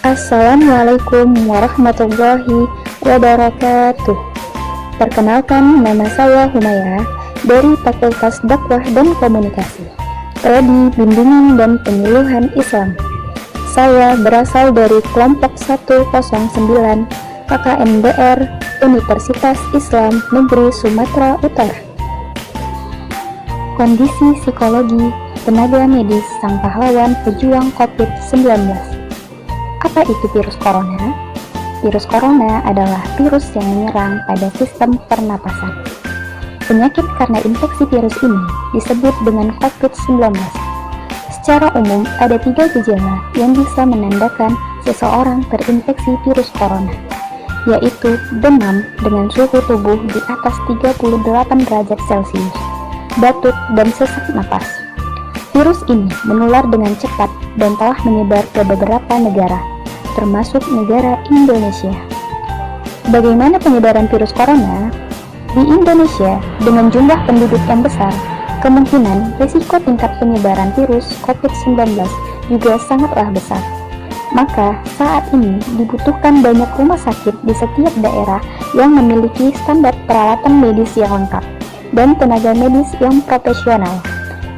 Assalamualaikum warahmatullahi wabarakatuh. Perkenalkan, nama saya Humayah dari Fakultas Dakwah dan Komunikasi, Prodi Bimbingan dan Penyuluhan Islam. Saya berasal dari kelompok 109 KKNBR Universitas Islam Negeri Sumatera Utara. Kondisi psikologi tenaga medis sang pahlawan pejuang COVID-19. Apa itu virus corona? Virus corona adalah virus yang menyerang pada sistem pernapasan. Penyakit karena infeksi virus ini disebut dengan COVID-19. Secara umum, ada 3 gejala yang bisa menandakan seseorang terinfeksi virus corona, yaitu demam dengan suhu tubuh di atas 38 derajat Celcius, batuk, dan sesak napas. Virus ini menular dengan cepat dan telah menyebar ke beberapa negara, termasuk negara Indonesia. Bagaimana penyebaran virus corona? Di Indonesia, dengan jumlah penduduk yang besar, kemungkinan risiko tingkat penyebaran virus COVID-19 juga sangatlah besar. Maka, saat ini dibutuhkan banyak rumah sakit di setiap daerah yang memiliki standar peralatan medis yang lengkap dan tenaga medis yang profesional.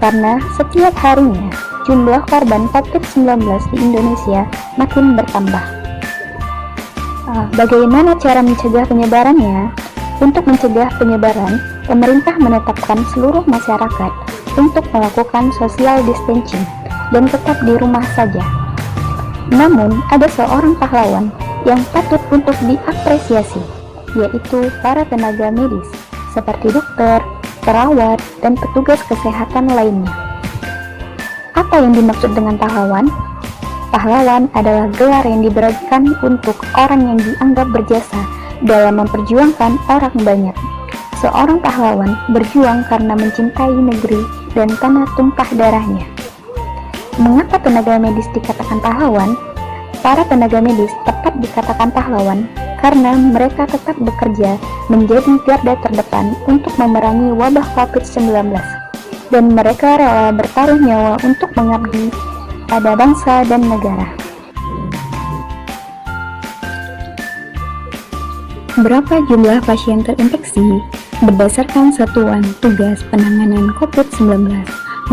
Karena setiap harinya jumlah korban COVID-19 di Indonesia makin bertambah. Bagaimana cara mencegah penyebarannya? Untuk mencegah penyebaran, pemerintah menetapkan seluruh masyarakat untuk melakukan social distancing dan tetap di rumah saja. Namun, ada seorang pahlawan yang patut untuk diapresiasi, yaitu para tenaga medis, seperti dokter, perawat, dan petugas kesehatan lainnya. Apa yang dimaksud dengan pahlawan? Pahlawan adalah gelar yang diberikan untuk orang yang dianggap berjasa dalam memperjuangkan orang banyak. Seorang pahlawan berjuang karena mencintai negeri dan tanah tumpah darahnya. Mengapa tenaga medis dikatakan pahlawan? Para tenaga medis tepat dikatakan pahlawan karena mereka tetap bekerja menjadi garda terdepan untuk memerangi wabah COVID-19, dan mereka rela bertaruh nyawa untuk mengabdi pada bangsa dan negara. Berapa jumlah pasien terinfeksi? Berdasarkan Satuan Tugas Penanganan COVID-19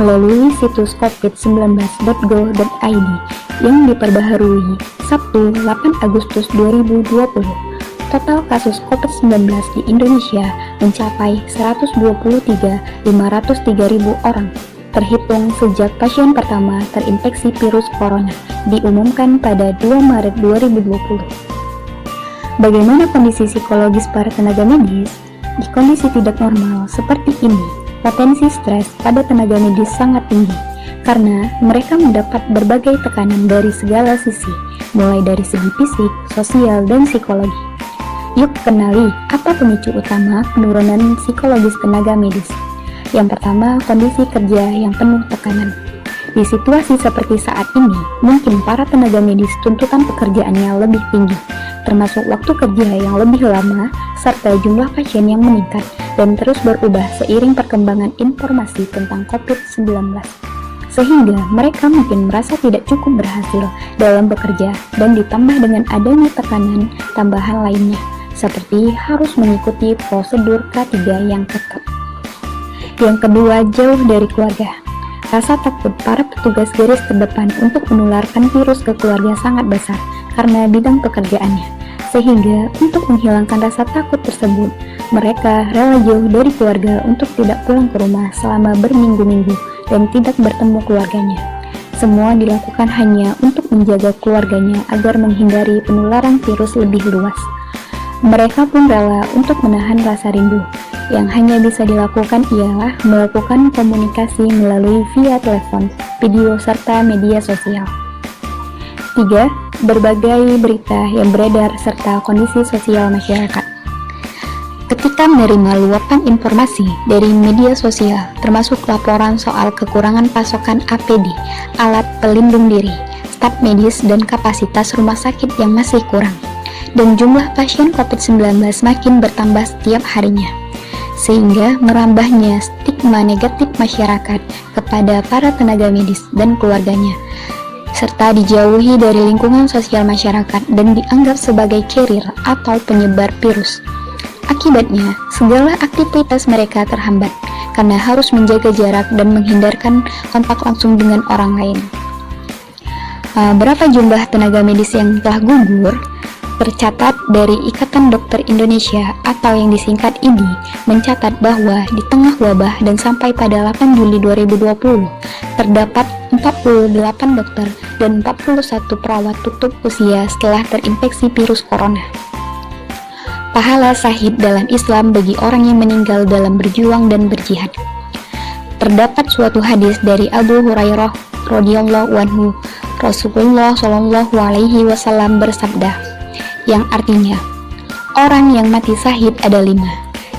melalui situs covid19.go.id yang diperbaharui Sabtu 8 Agustus 2020, total kasus COVID-19 di Indonesia mencapai 123.503.000 orang, terhitung sejak pasien pertama terinfeksi virus corona diumumkan pada 2 Maret 2020. Bagaimana kondisi psikologis para tenaga medis? Di kondisi tidak normal seperti ini, potensi stres pada tenaga medis sangat tinggi karena mereka mendapat berbagai tekanan dari segala sisi, mulai dari segi fisik, sosial, dan psikologi. Yuk kenali apa pemicu utama penurunan psikologis tenaga medis. Yang pertama, kondisi kerja yang penuh tekanan. Di situasi seperti saat ini, mungkin para tenaga medis tuntutan pekerjaannya lebih tinggi, termasuk waktu kerja yang lebih lama, serta jumlah pasien yang meningkat dan terus berubah seiring perkembangan informasi tentang COVID-19. Sehingga mereka mungkin merasa tidak cukup berhasil dalam bekerja dan ditambah dengan adanya tekanan tambahan lainnya, seperti harus mengikuti prosedur K3 yang ketat. Yang kedua, jauh dari keluarga. Rasa takut para petugas garis terdepan untuk menularkan virus ke keluarga sangat besar karena bidang pekerjaannya. Sehingga untuk menghilangkan rasa takut tersebut, mereka rela jauh dari keluarga untuk tidak pulang ke rumah selama berminggu-minggu dan tidak bertemu keluarganya. Semua dilakukan hanya untuk menjaga keluarganya agar menghindari penularan virus lebih luas. Mereka pun rela untuk menahan rasa rindu. Yang hanya bisa dilakukan ialah melakukan komunikasi melalui via telepon, video, serta media sosial. 3. Berbagai berita yang beredar serta kondisi sosial masyarakat. Ketika menerima luapan informasi dari media sosial, termasuk laporan soal kekurangan pasokan APD, alat pelindung diri, staf medis, dan kapasitas rumah sakit yang masih kurang, dan jumlah pasien COVID-19 makin bertambah setiap harinya, sehingga merambahnya stigma negatif masyarakat kepada para tenaga medis dan keluarganya. serta dijauhi dari lingkungan sosial masyarakat dan dianggap sebagai carrier atau penyebar virus. Akibatnya, segala aktivitas mereka terhambat karena harus menjaga jarak dan menghindarkan kontak langsung dengan orang lain. Berapa jumlah tenaga medis yang telah gugur? Tercatat dari Ikatan Dokter Indonesia atau yang disingkat IDI mencatat bahwa di tengah wabah dan sampai pada 8 Juli 2020 terdapat 48 dokter dan 41 perawat tutup usia setelah terinfeksi virus corona. Pahala syahid dalam Islam bagi orang yang meninggal dalam berjuang dan berjihad. Terdapat suatu hadis dari Abu Hurairah radhiyallahu anhu, Rasulullah Shallallahu alaihi wasallam bersabda, yang artinya, orang yang mati syahid ada 5,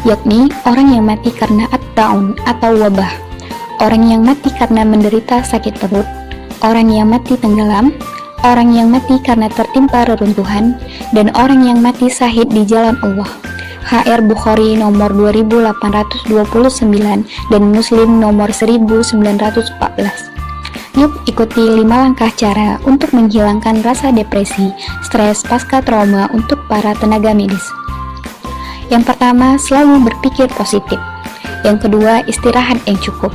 yakni orang yang mati karena at-ta'un atau wabah, orang yang mati karena menderita sakit perut, orang yang mati tenggelam, orang yang mati karena tertimpa reruntuhan, dan orang yang mati syahid di jalan Allah. HR Bukhari nomor 2829 dan Muslim nomor 1914. Yuk ikuti 5 langkah cara untuk menghilangkan rasa depresi, stres pasca trauma untuk para tenaga medis. Yang pertama, selalu berpikir positif. Yang kedua, istirahat yang cukup.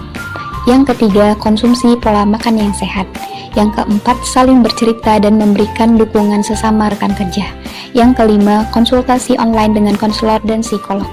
Yang ketiga, konsumsi pola makan yang sehat. Yang keempat, saling bercerita dan memberikan dukungan sesama rekan kerja. Yang kelima, konsultasi online dengan konselor dan psikolog.